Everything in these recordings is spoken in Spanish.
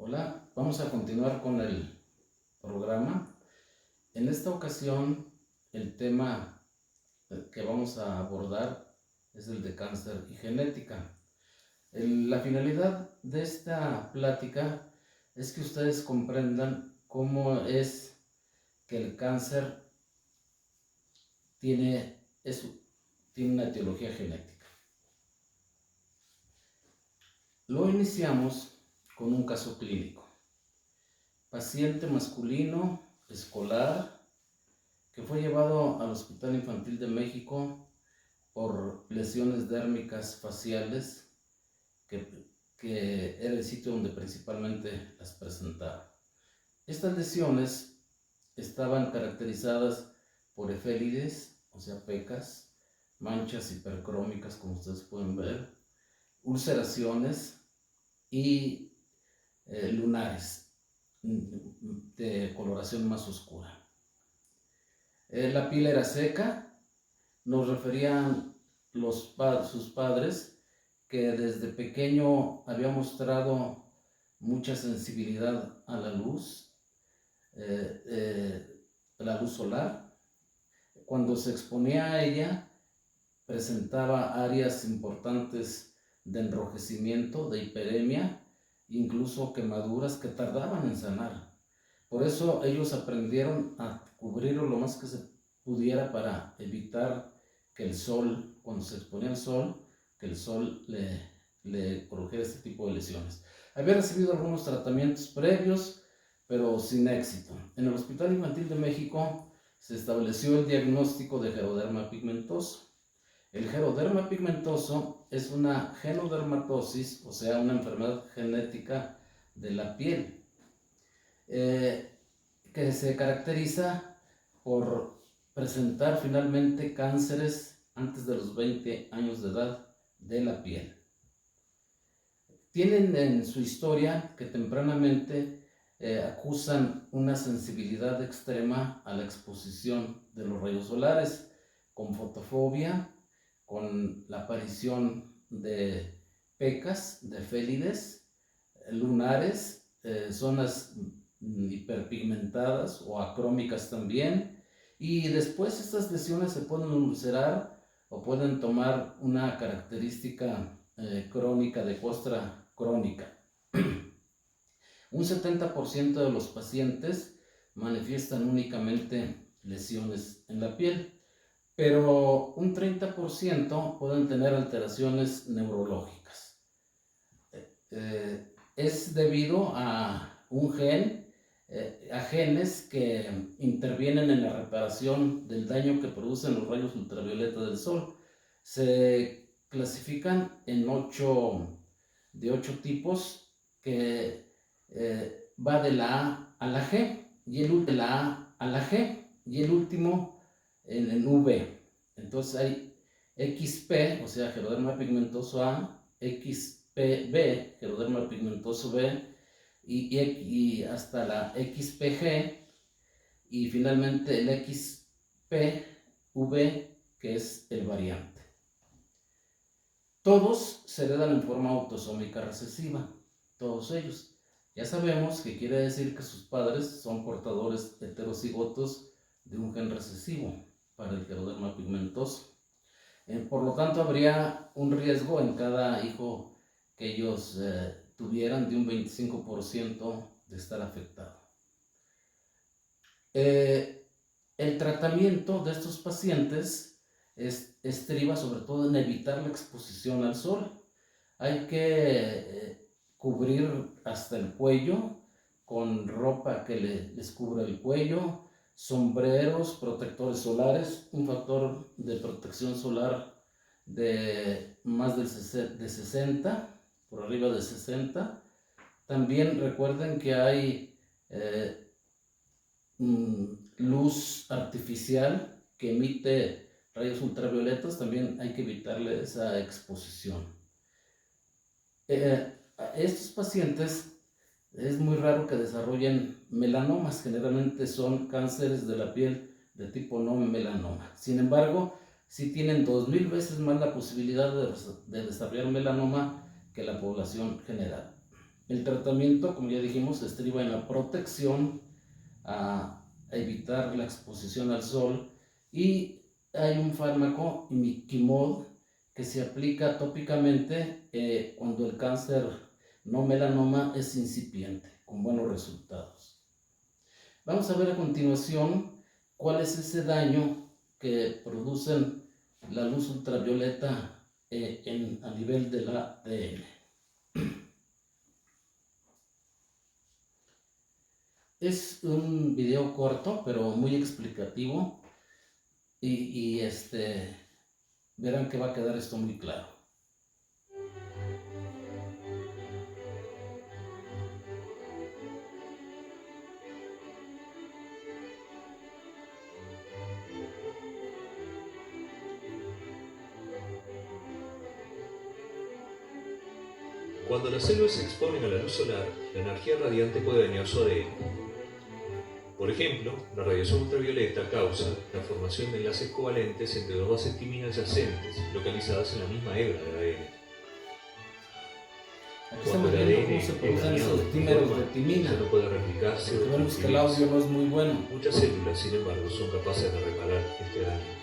Hola, vamos a continuar con el programa. En esta ocasión, el tema que vamos a abordar es el de cáncer y genética. La finalidad de esta plática es que ustedes comprendan cómo es que el cáncer tiene una etiología genética. Lo iniciamos con un caso clínico. Paciente masculino, escolar, que fue llevado al Hospital Infantil de México por lesiones dérmicas faciales, que era el sitio donde principalmente las presentaba. Estas lesiones estaban caracterizadas por efélides, o sea, pecas, manchas hipercrómicas, como ustedes pueden ver, ulceraciones y lunares de coloración más oscura. La piel era seca. Nos referían sus padres que desde pequeño había mostrado mucha sensibilidad a la luz solar. Cuando se exponía a ella, presentaba áreas importantes de enrojecimiento, de hiperemia, incluso quemaduras que tardaban en sanar. Por eso ellos aprendieron a cubrirlo lo más que se pudiera para evitar que el sol, cuando se exponía al sol, que el sol le produjera este tipo de lesiones. Había recibido algunos tratamientos previos, pero sin éxito. En el Hospital Infantil de México se estableció el diagnóstico de geroderma pigmentoso. El geroderma pigmentoso es una genodermatosis, o sea, una enfermedad genética de la piel, que se caracteriza por presentar finalmente cánceres antes de los 20 años de edad de la piel. Tienen en su historia que tempranamente acusan una sensibilidad extrema a la exposición de los rayos solares, con fotofobia, con la aparición de pecas, de félides, lunares, zonas hiperpigmentadas o acrómicas también, y después estas lesiones se pueden ulcerar o pueden tomar una característica crónica de costra crónica. Un 70% de los pacientes manifiestan únicamente lesiones en la piel, pero un 30% pueden tener alteraciones neurológicas. Es debido a un gen, a genes que intervienen en la reparación del daño que producen los rayos ultravioleta del sol. Se clasifican en 8 tipos, que va de la A a la G, y el último en V. Entonces hay XP, o sea, geroderma pigmentoso A, XPB, geroderma pigmentoso B, y hasta la XPG, y finalmente el XPV, que es el variante. Todos se heredan en forma autosómica recesiva, todos ellos. Ya sabemos que quiere decir que sus padres son portadores heterocigotos de un gen recesivo para el geroderma pigmentoso. Por lo tanto, habría un riesgo en cada hijo que ellos tuvieran de un 25% de estar afectado. El tratamiento de estos pacientes estriba sobre todo en evitar la exposición al sol. Hay que cubrir hasta el cuello con ropa que les cubra el cuello, sombreros, protectores solares, un factor de protección solar de más de 60, por arriba de 60. También recuerden que hay luz artificial que emite rayos ultravioletas, también hay que evitarle esa exposición. A estos pacientes es muy raro que desarrollen melanomas, generalmente son cánceres de la piel de tipo no melanoma. Sin embargo, sí tienen 2000 veces más la posibilidad de desarrollar melanoma que la población general. El tratamiento, como ya dijimos, estriba en la protección, a evitar la exposición al sol, y hay un fármaco, imiquimod, que se aplica tópicamente cuando el cáncer no melanoma es incipiente, con buenos resultados. Vamos a ver a continuación cuál es ese daño que producen la luz ultravioleta a nivel del ADN. Es un video corto, pero muy explicativo, y verán que va a quedar esto muy claro. Cuando las células se exponen a la luz solar, la energía radiante puede dañar su ADN. Por ejemplo, la radiación ultravioleta causa la formación de enlaces covalentes entre dos bases timina adyacentes, localizadas en la misma hebra del ADN. Aquí Cuando estamos el viendo ADN cómo se es producen dañado de esos esta dímeros forma, de timina. ya no puede replicarse o Vemos que el audio transcribirse. no es muy bueno. Muchas células, sin embargo, son capaces de reparar este daño.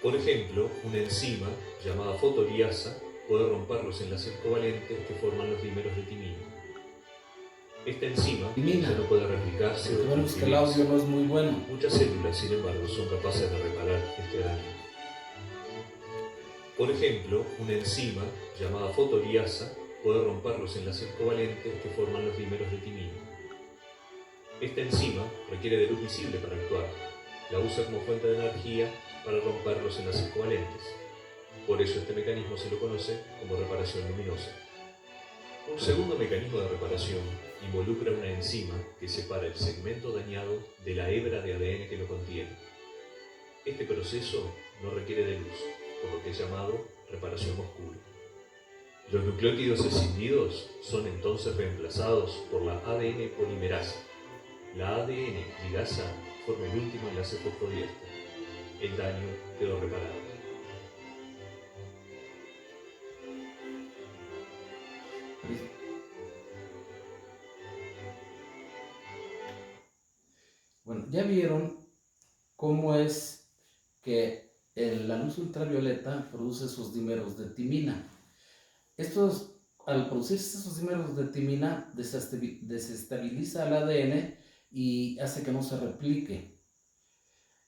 Por ejemplo, una enzima llamada fotoliasa puede romper los enlaces covalentes que forman los dímeros de timina. Esta enzima ya no puede replicarse o Vemos que el audio transcribirse. no es muy bueno. Muchas células, sin embargo, son capaces de reparar este daño. Por ejemplo, una enzima llamada fotoliasa puede romper los enlaces covalentes que forman los dímeros de timina. Esta enzima requiere de luz visible para actuar. La usa como fuente de energía para romper los enlaces covalentes. Por eso este mecanismo se lo conoce como reparación luminosa. Un segundo mecanismo de reparación involucra una enzima que separa el segmento dañado de la hebra de ADN que lo contiene. Este proceso no requiere de luz, por lo que es llamado reparación oscura. Los nucleótidos escindidos son entonces reemplazados por la ADN polimerasa. La ADN ligasa forma el último enlace fosfodiéster. El daño quedó reparado. Bueno, ya vieron cómo es que la luz ultravioleta produce esos dímeros de timina. Al producirse esos dímeros de timina, desestabiliza el ADN y hace que no se replique.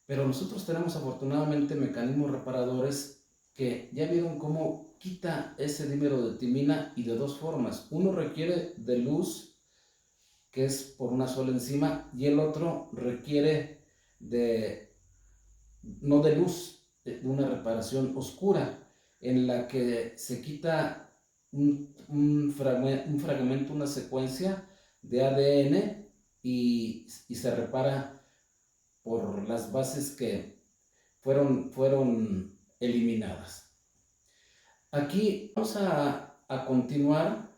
Pero nosotros tenemos afortunadamente mecanismos reparadores que ya vieron cómo quita ese dímero de timina, y de dos formas. Uno requiere de luz, que es por una sola enzima, y el otro requiere no de luz, de una reparación oscura, en la que se quita un fragmento, una secuencia de ADN, y se repara por las bases que fueron eliminadas. Aquí vamos a continuar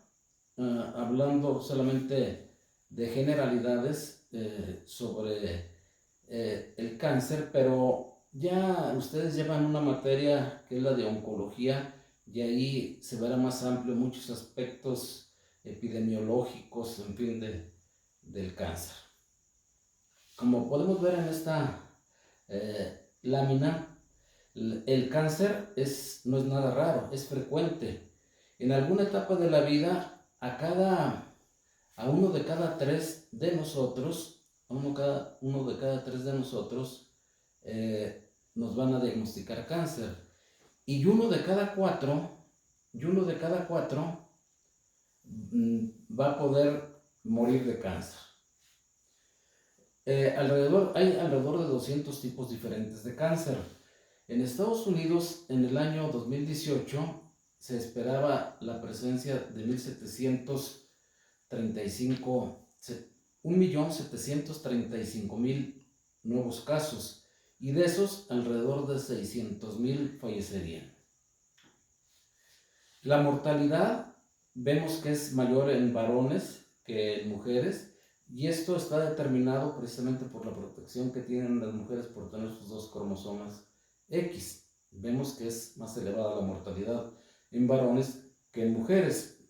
hablando solamente de generalidades sobre el cáncer, pero ya ustedes llevan una materia que es la de oncología, y ahí se verá más amplio muchos aspectos epidemiológicos, en fin, del cáncer. Como podemos ver en esta lámina, el cáncer no es nada raro, es frecuente. En alguna etapa de la vida, a uno de cada tres de nosotros, nos van a diagnosticar cáncer. Y uno de cada cuatro va a poder morir de cáncer. Hay alrededor de 200 tipos diferentes de cáncer. En Estados Unidos, en el año 2018, se esperaba la presencia de 1.735.000 nuevos casos, y de esos alrededor de 600.000 fallecerían. La mortalidad vemos que es mayor en varones que en mujeres, y esto está determinado precisamente por la protección que tienen las mujeres por tener sus dos cromosomas X. Vemos que es más elevada la mortalidad en varones que en mujeres.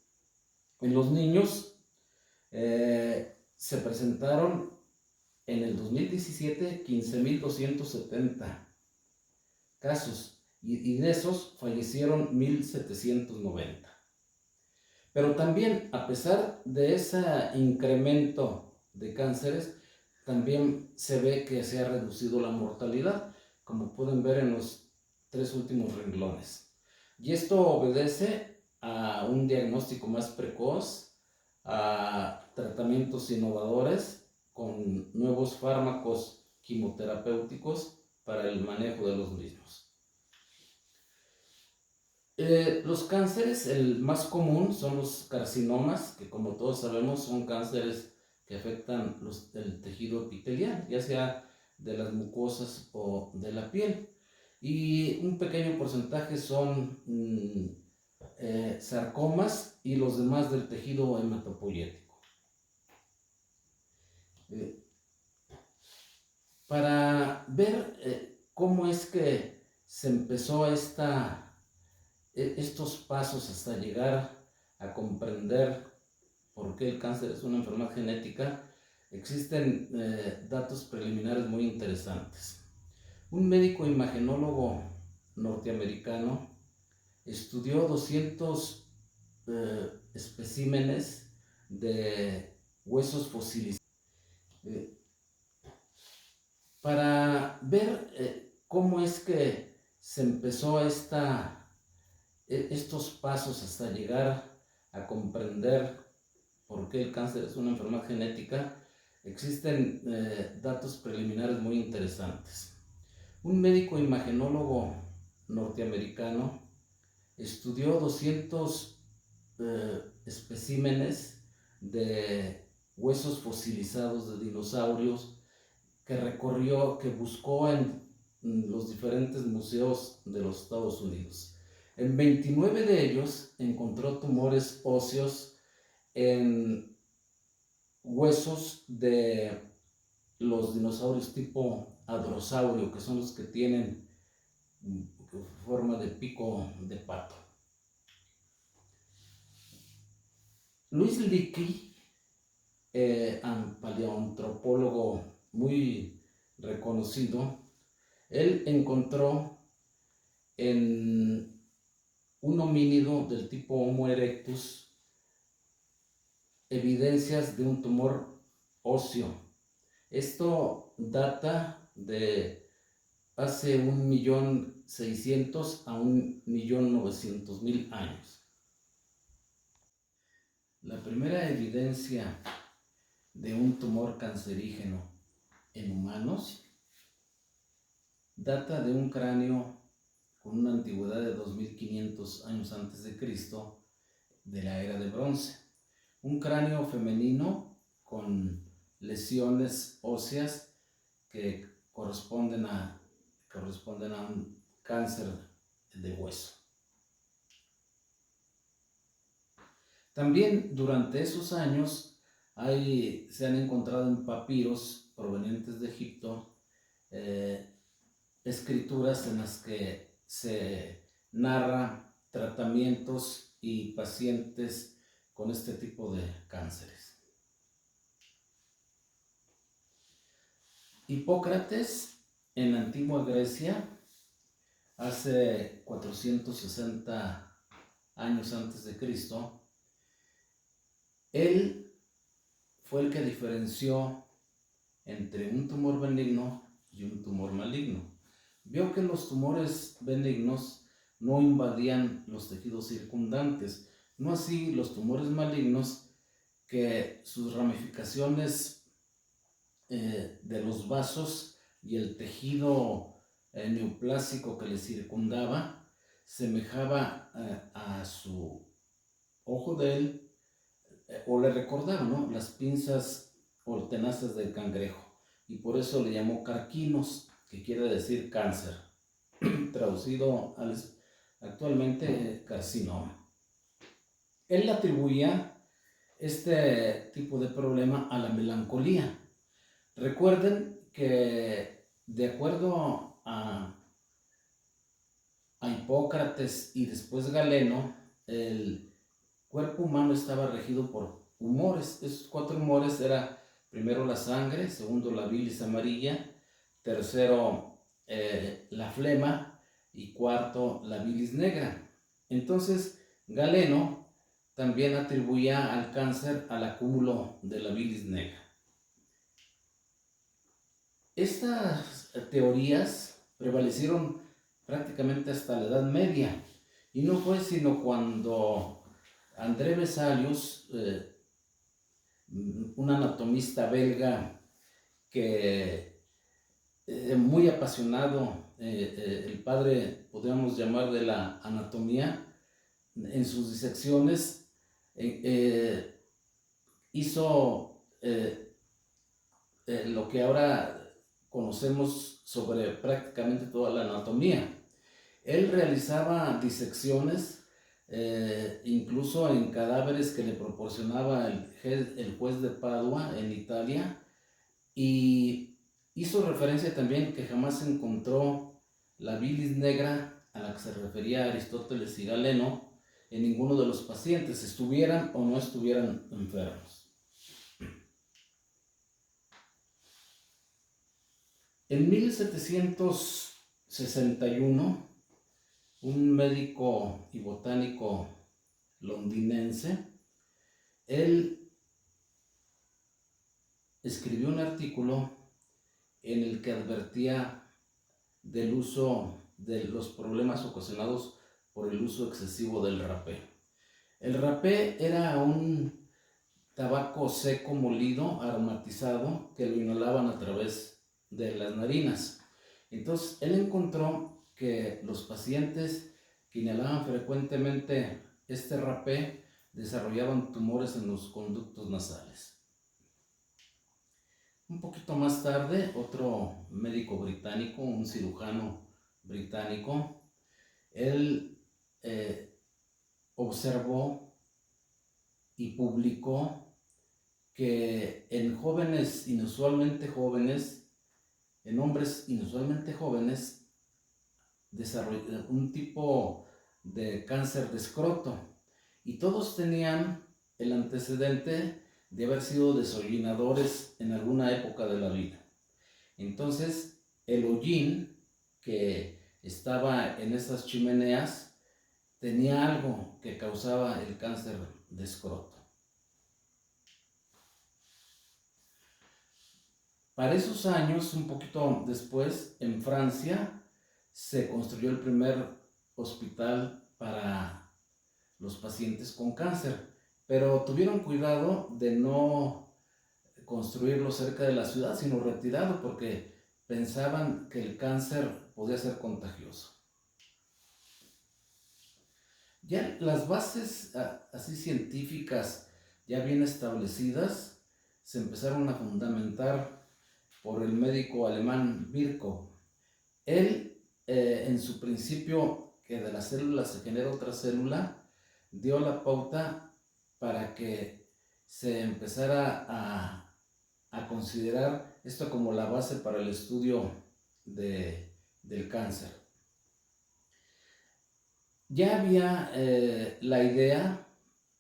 En los niños se presentaron en el 2017 15.270 casos y de esos fallecieron 1.790. Pero también, a pesar de ese incremento de cánceres, también se ve que se ha reducido la mortalidad, como pueden ver en los 3 últimos renglones. Y esto obedece a un diagnóstico más precoz, a tratamientos innovadores con nuevos fármacos quimioterapéuticos para el manejo de los mismos. Los cánceres, el más común son los carcinomas, que como todos sabemos son cánceres que afectan el tejido epitelial, ya sea de las mucosas o de la piel. Y un pequeño porcentaje son sarcomas y los demás del tejido hematopoyético. Para ver cómo es que se empezó estos pasos hasta llegar a comprender por qué el cáncer es una enfermedad genética, existen datos preliminares muy interesantes. Un médico imagenólogo norteamericano estudió 200 especímenes de huesos fosilizados para ver cómo es que se empezó estos pasos hasta llegar a comprender por qué el cáncer es una enfermedad genética. Existen datos preliminares muy interesantes. Un médico imagenólogo norteamericano estudió 200 especímenes de huesos fosilizados de dinosaurios que buscó en los diferentes museos de los Estados Unidos. En 29 de ellos encontró tumores óseos en huesos de los dinosaurios tipo hadrosaurio, que son los que tienen forma de pico de pato. Louis Leakey, un paleoantropólogo muy reconocido, él encontró en un homínido del tipo Homo erectus evidencias de un tumor óseo. Esto data de hace 1.600.000 a 1.900.000 años. La primera evidencia de un tumor cancerígeno en humanos data de un cráneo con una antigüedad de 2.500 años antes de Cristo, de la era de bronce. Un cráneo femenino con lesiones óseas que corresponden a un cáncer de hueso. También durante esos años se han encontrado en papiros provenientes de Egipto escrituras en las que se narra tratamientos y pacientes con este tipo de cánceres. Hipócrates, en la antigua Grecia, hace 460 años antes de Cristo, él fue el que diferenció entre un tumor benigno y un tumor maligno. Vio que los tumores benignos no invadían los tejidos circundantes, no así los tumores malignos, que sus ramificaciones de los vasos y el tejido neoplásico que le circundaba semejaba a su ojo de él, o le recordaba, ¿no?, las pinzas o tenazas del cangrejo, y por eso le llamó carquinos, que quiere decir cáncer, traducido actualmente carcinoma. Él atribuía este tipo de problema a la melancolía. Recuerden que de acuerdo a Hipócrates y después Galeno, cuerpo humano estaba regido por humores. Esos 4 humores era primero la sangre, segundo la bilis amarilla, tercero la flema y cuarto la bilis negra. Entonces Galeno también atribuía al cáncer al acúmulo de la bilis negra. Estas teorías prevalecieron prácticamente hasta la Edad Media, y no fue sino cuando André Vesalius, un anatomista belga que muy apasionado, el padre, podríamos llamar, de la anatomía, en sus disecciones hizo lo que ahora conocemos sobre prácticamente toda la anatomía. Él realizaba disecciones incluso en cadáveres que le proporcionaba el juez de Padua en Italia, y hizo referencia también que jamás encontró la bilis negra a la que se refería Aristóteles y Galeno en ninguno de los pacientes, estuvieran o no estuvieran enfermos. En 1761, un médico y botánico londinense, él escribió un artículo en el que advertía del uso de los problemas ocasionados por el uso excesivo del rapé. El rapé era un tabaco seco molido, aromatizado, que lo inhalaban a través de las narinas. Entonces él encontró que los pacientes que inhalaban frecuentemente este rapé desarrollaban tumores en los conductos nasales. Un poquito más tarde, otro médico británico, un cirujano británico, él observó y publicó que en hombres inusualmente jóvenes, desarrolló un tipo de cáncer de escroto, y todos tenían el antecedente de haber sido desollinadores en alguna época de la vida. Entonces, el hollín que estaba en esas chimeneas tenía algo que causaba el cáncer de escroto. Para esos años, un poquito después, en Francia, se construyó el primer hospital para los pacientes con cáncer, pero tuvieron cuidado de no construirlo cerca de la ciudad, sino retirado, porque pensaban que el cáncer podía ser contagioso. Ya las bases así científicas ya bien establecidas se empezaron a fundamentar por el médico alemán Virchow. Él, en su principio, que de la célula se genera otra célula, dio la pauta para que se empezara a considerar esto como la base para el estudio del cáncer. Ya había la idea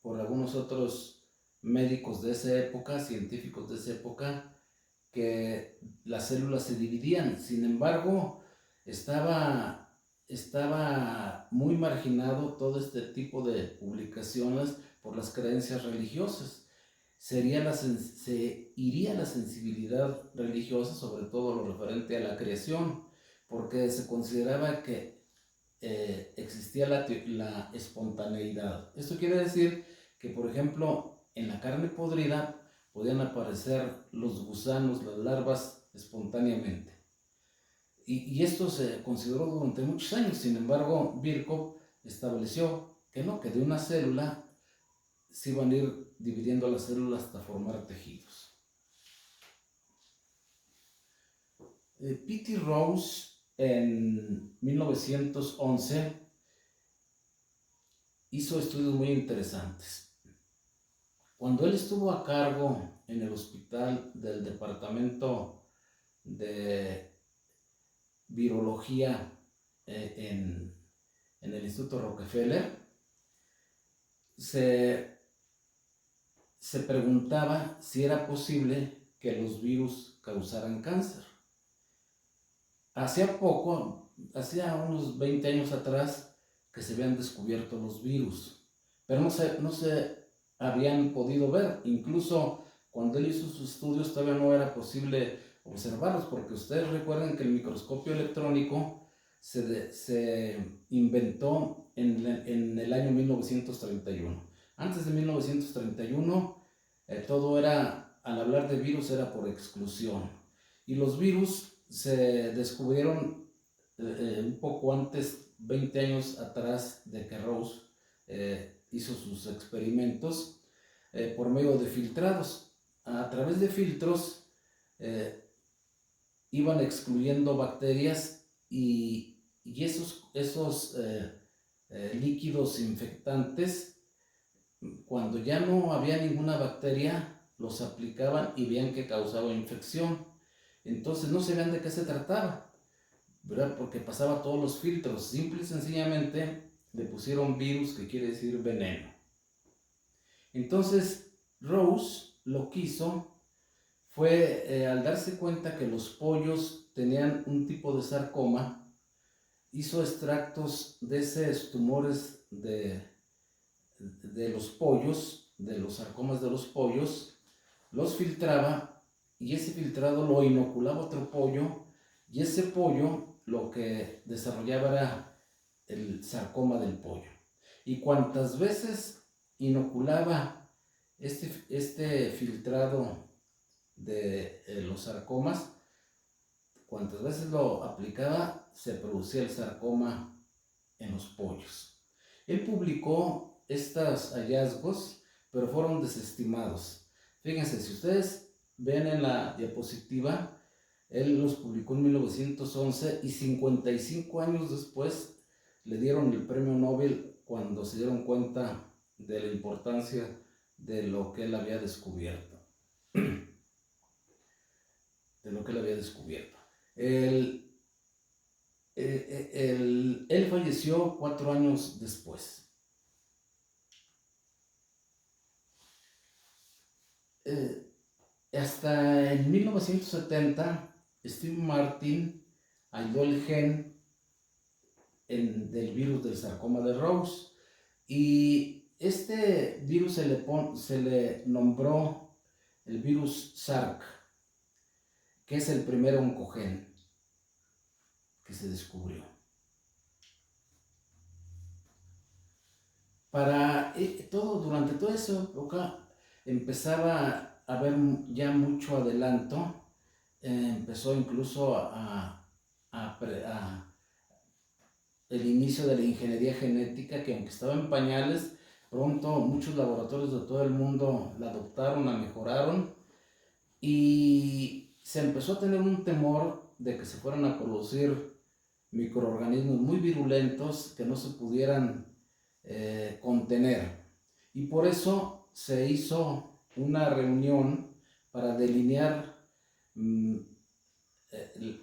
por algunos otros médicos de esa época, científicos de esa época, que las células se dividían. Sin embargo, estaba muy marginado todo este tipo de publicaciones por las creencias religiosas. Se iría la sensibilidad religiosa, sobre todo lo referente a la creación, porque se consideraba que existía la espontaneidad. Esto quiere decir que, por ejemplo, en la carne podrida podían aparecer los gusanos, las larvas, espontáneamente. Y esto se consideró durante muchos años. Sin embargo, Virchow estableció que no, que de una célula se iban a ir dividiendo las células hasta formar tejidos. P.T. Rose, en 1911, hizo estudios muy interesantes. Cuando él estuvo a cargo en el hospital del departamento de virología en el Instituto Rockefeller, se, se preguntaba si era posible que los virus causaran cáncer. Hacía unos 20 años atrás, que se habían descubierto los virus, pero no se habían podido ver. Incluso cuando él hizo sus estudios todavía no era posible observarlos, porque ustedes recuerden que el microscopio electrónico se inventó en el año 1931. Antes de 1931, todo era, al hablar de virus, era por exclusión. Y los virus se descubrieron un poco antes, 20 años atrás de que Rose hizo sus experimentos, por medio de filtrados. A través de filtros iban excluyendo bacterias y esos líquidos infectantes, cuando ya no había ninguna bacteria, los aplicaban y veían que causaba infección. Entonces no sabían de qué se trataba, ¿verdad? Porque pasaba todos los filtros. Simple y sencillamente le pusieron virus, que quiere decir veneno. Entonces Rose lo que hizo fue, al darse cuenta que los pollos tenían un tipo de sarcoma, hizo extractos de esos tumores de los pollos, de los sarcomas de los pollos, los filtraba y ese filtrado lo inoculaba a otro pollo, y ese pollo lo que desarrollaba era el sarcoma del pollo. Y cuantas veces inoculaba este filtrado de los sarcomas, cuantas veces lo aplicaba, se producía el sarcoma en los pollos. Él publicó estos hallazgos, pero fueron desestimados. Fíjense, si ustedes ven en la diapositiva, él los publicó en 1911 y 55 años después le dieron el premio Nobel, cuando se dieron cuenta de la importancia de lo que él había descubierto. Él falleció 4 años después. Hasta en 1970, Steve Martin halló el gen del virus del sarcoma de Rose, y este virus se le nombró el virus SARC, que es el primer oncogen que se descubrió. Durante toda esa época empezaba a haber ya mucho adelanto. Empezó incluso el inicio de la ingeniería genética, que aunque estaba en pañales, pronto muchos laboratorios de todo el mundo la adoptaron, la mejoraron, y se empezó a tener un temor de que se fueran a producir microorganismos muy virulentos que no se pudieran contener. Y por eso se hizo una reunión para delinear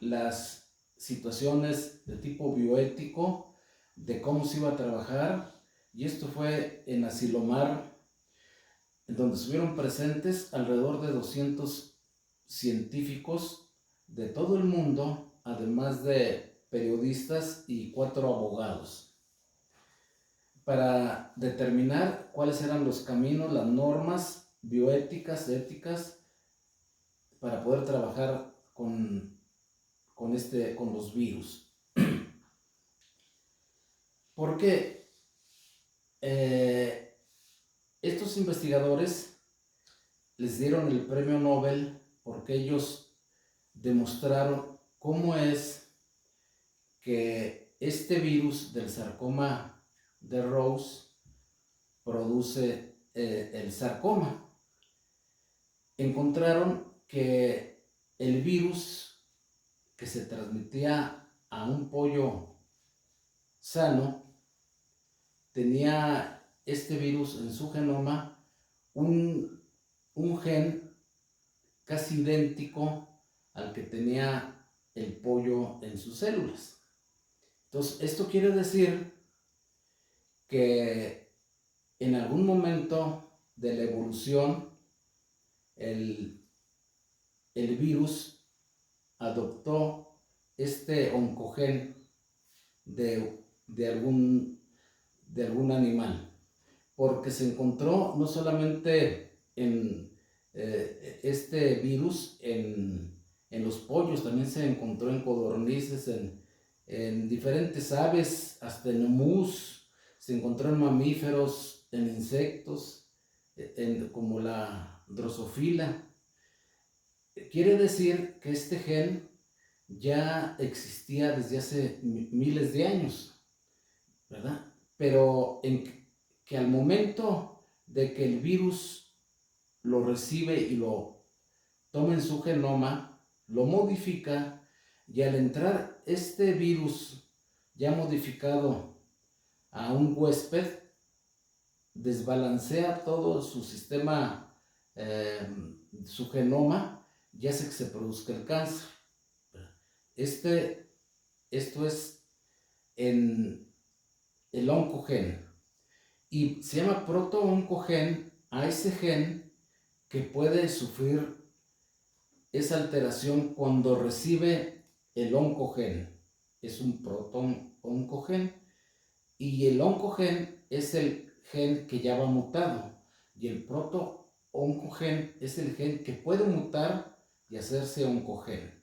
las situaciones de tipo bioético, de cómo se iba a trabajar, y esto fue en Asilomar, en donde estuvieron presentes alrededor de 200 científicos de todo el mundo, además de periodistas y 4 abogados, para determinar cuáles eran los caminos, las normas bioéticas, éticas, para poder trabajar con los virus. Porque estos investigadores les dieron el premio Nobel porque ellos demostraron cómo es que este virus del sarcoma de Rose produce el sarcoma. Encontraron que el virus que se transmitía a un pollo sano tenía este virus en su genoma un gen casi idéntico al que tenía el pollo en sus células. Entonces, esto quiere decir que en algún momento de la evolución, el virus adoptó este oncogen de algún animal, porque se encontró no solamente en este virus en los pollos, también se encontró en codornices, en diferentes aves, hasta en emus, se encontró en mamíferos, en insectos, como la drosofila. Quiere decir que este gen ya existía desde hace miles de años, ¿verdad? Pero que al momento de que el virus lo recibe y lo toma en su genoma, lo modifica, y al entrar este virus ya modificado a un huésped, desbalancea todo su sistema, su genoma, y hace que se produzca el cáncer. Esto es en el oncogen, y se llama proto-oncogen a ese gen que puede sufrir esa alteración cuando recibe el oncogen. Es un proto-oncogen, y el oncogen es el gen que ya va mutado, y el proto-oncogen es el gen que puede mutar y hacerse oncogen.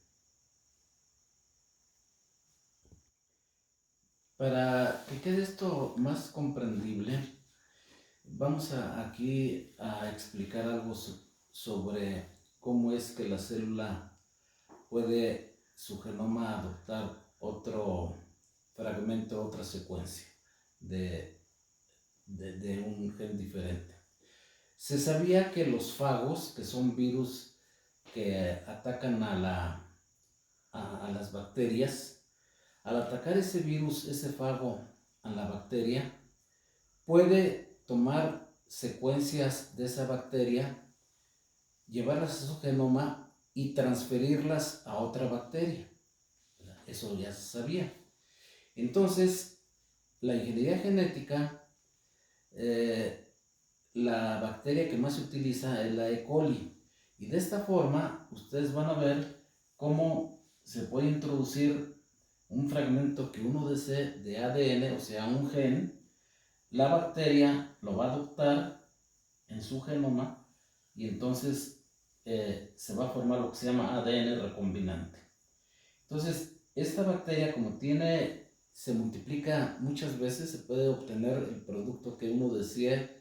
Para que quede esto más comprendible, vamos aquí a explicar algo sobre cómo es que la célula puede su genoma adoptar otro fragmento, otra secuencia de un gen diferente. Se sabía que los fagos, que son virus que atacan a las bacterias, al atacar ese virus, ese fago a la bacteria, puede tomar secuencias de esa bacteria, llevarlas a su genoma y transferirlas a otra bacteria. Eso ya se sabía. Entonces, la ingeniería genética, la bacteria que más se utiliza es la E. coli. Y de esta forma, ustedes van a ver cómo se puede introducir un fragmento que uno desee de ADN, o sea, un gen. La bacteria lo va a adoptar en su genoma, y entonces se va a formar lo que se llama ADN recombinante. Entonces, esta bacteria, como se multiplica muchas veces, se puede obtener el producto que uno desee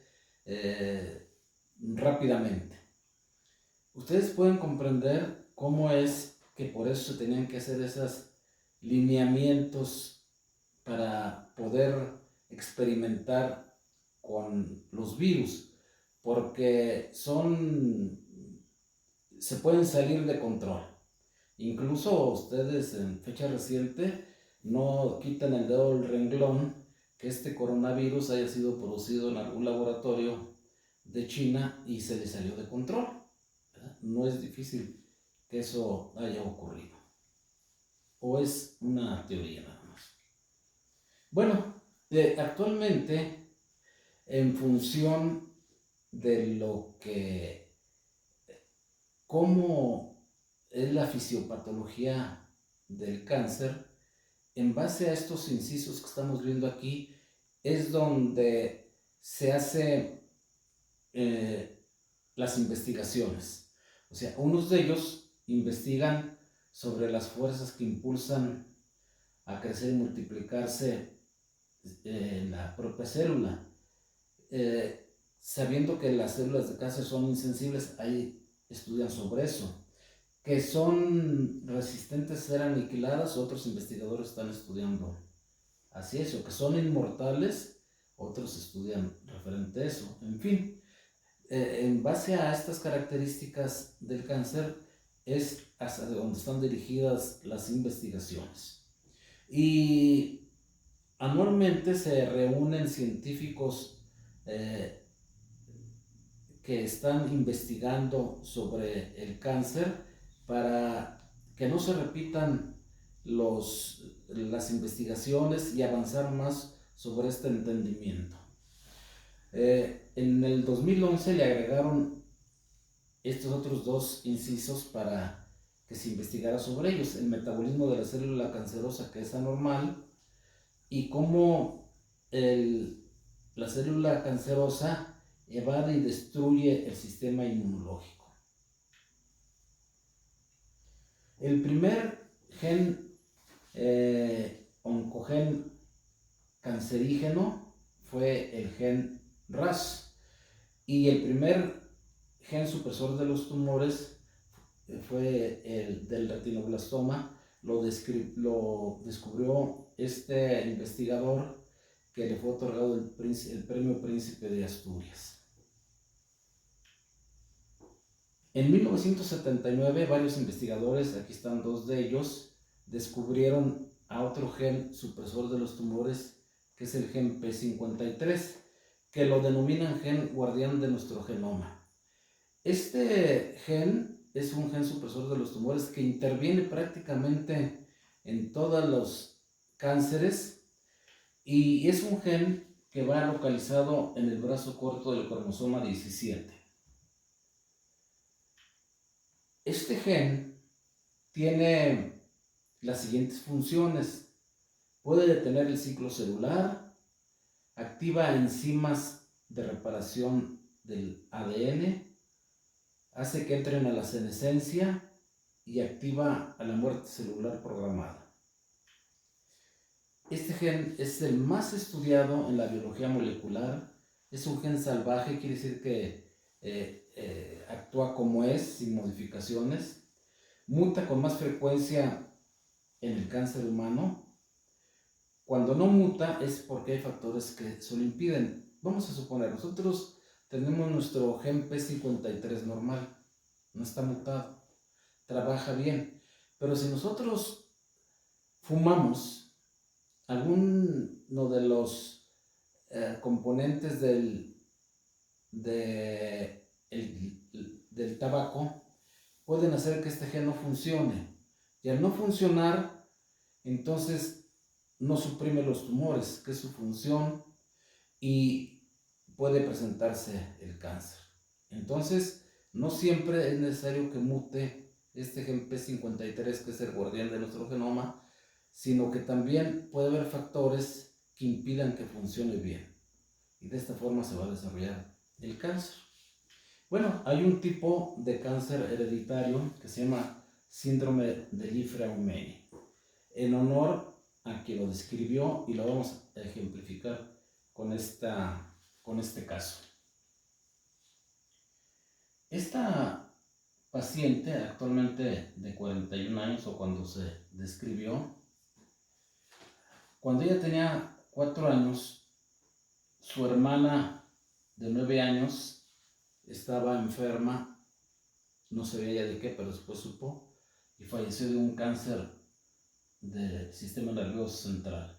rápidamente. Ustedes pueden comprender cómo es que por eso se tenían que hacer esos lineamientos para poder experimentar con los virus, porque se pueden salir de control. Incluso ustedes en fecha reciente no quitan el dedo del renglón que este coronavirus haya sido producido en algún laboratorio de China y se le salió de control, ¿verdad? No es difícil que eso haya ocurrido. ¿O es una teoría nada más? Bueno, actualmente, en función de cómo es la fisiopatología del cáncer, en base a estos incisos que estamos viendo aquí, es donde se hace las investigaciones. O sea, unos de ellos investigan sobre las fuerzas que impulsan a crecer y multiplicarse la propia célula. Sabiendo que las células de cáncer son insensibles, ahí estudian sobre eso. Que son resistentes a ser aniquiladas, otros investigadores están estudiando así eso. Que son inmortales, otros estudian referente a eso. En fin, en base a estas características del cáncer es hacia donde están dirigidas las investigaciones. Y anualmente se reúnen científicos que están investigando sobre el cáncer para que no se repitan las investigaciones y avanzar más sobre este entendimiento. En el 2011 le agregaron estos otros dos incisos para que se investigara sobre ellos: el metabolismo de la célula cancerosa, que es anormal, y cómo la célula cancerosa evade y destruye el sistema inmunológico. El primer gen oncogen cancerígeno fue el gen RAS, y el primer gen supresor de los tumores fue el del retinoblastoma. Lo descubrió este investigador, que le fue otorgado el Premio Príncipe de Asturias. En 1979, varios investigadores, aquí están dos de ellos, descubrieron a otro gen supresor de los tumores, que es el gen P53, que lo denominan gen guardián de nuestro genoma. Este gen es un gen supresor de los tumores que interviene prácticamente en todos los cánceres, y es un gen que va localizado en el brazo corto del cromosoma 17. Este gen tiene las siguientes funciones: puede detener el ciclo celular, activa enzimas de reparación del ADN, hace que entren a la senescencia y activa a la muerte celular programada. Este gen es el más estudiado en la biología molecular. Es un gen salvaje, quiere decir que actúa como es, sin modificaciones. Muta con más frecuencia en el cáncer humano. Cuando no muta es porque hay factores que se lo impiden. Vamos a suponer, nosotros tenemos nuestro gen P53 normal, no está mutado, trabaja bien, pero si nosotros fumamos alguno de los componentes del tabaco, pueden hacer que este gen no funcione, y al no funcionar, entonces no suprime los tumores, que es su función, y puede presentarse el cáncer. Entonces, no siempre es necesario que mute este gen P53, que es el guardián de nuestro genoma, sino que también puede haber factores que impidan que funcione bien, y de esta forma se va a desarrollar el cáncer. Bueno, hay un tipo de cáncer hereditario que se llama síndrome de Li-Fraumeni, en honor a quien lo describió, y lo vamos a ejemplificar con este caso. Esta paciente, actualmente de 41 años, o cuando se describió, cuando ella tenía 4 años, su hermana de 9 años estaba enferma, no sabía de qué, pero después supo, y falleció de un cáncer del sistema nervioso central.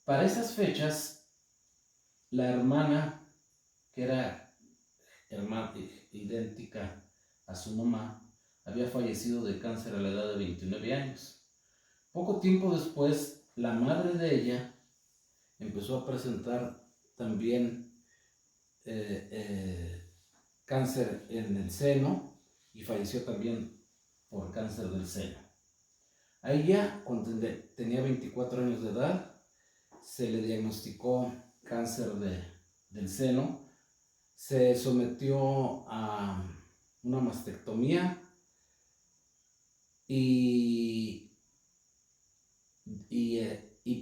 Para esas fechas, la hermana, que era idéntica a su mamá, había fallecido de cáncer a la edad de 29 años. Poco tiempo después, la madre de ella empezó a presentar también cáncer en el seno, y falleció también por cáncer del seno. A ella, cuando tenía 24 años de edad, se le diagnosticó cáncer del seno, se sometió a una mastectomía, y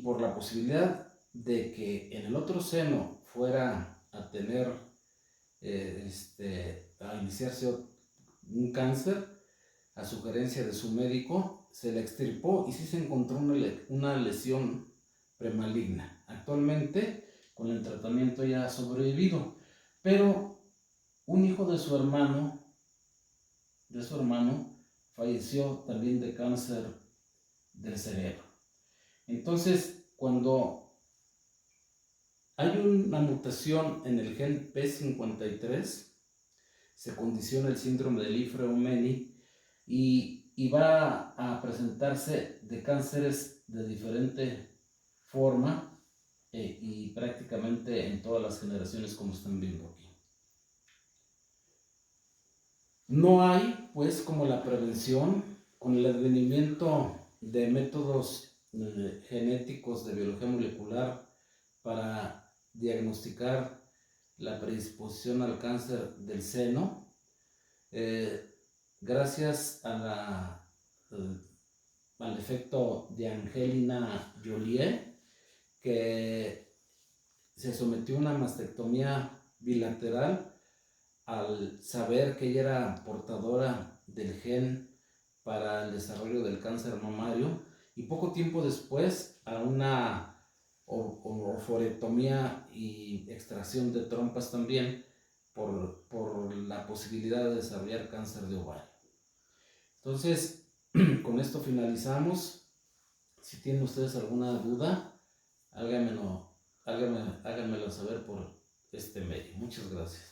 por la posibilidad de que en el otro seno fuera a tener, a iniciarse un cáncer, a sugerencia de su médico, se le extirpó, y sí se encontró una lesión premaligna. Actualmente, con el tratamiento ya ha sobrevivido, pero un hijo de su hermano falleció también de cáncer del cerebro. Entonces, cuando hay una mutación en el gen P53, se condiciona el síndrome de Li-Fraumeni, y va a presentarse de cánceres de diferente forma, y prácticamente en todas las generaciones, como están viendo aquí. No hay, pues, como la prevención, con el advenimiento de métodos genéticos de biología molecular para diagnosticar la predisposición al cáncer del seno, gracias al efecto de Angelina Jolie, que se sometió a una mastectomía bilateral al saber que ella era portadora del gen para el desarrollo del cáncer mamario, y poco tiempo después a una oforectomía y extracción de trompas también por la posibilidad de desarrollar cáncer de ovario. Entonces, con esto finalizamos. Si tienen ustedes alguna duda, háganmelo saber por este medio. Muchas gracias.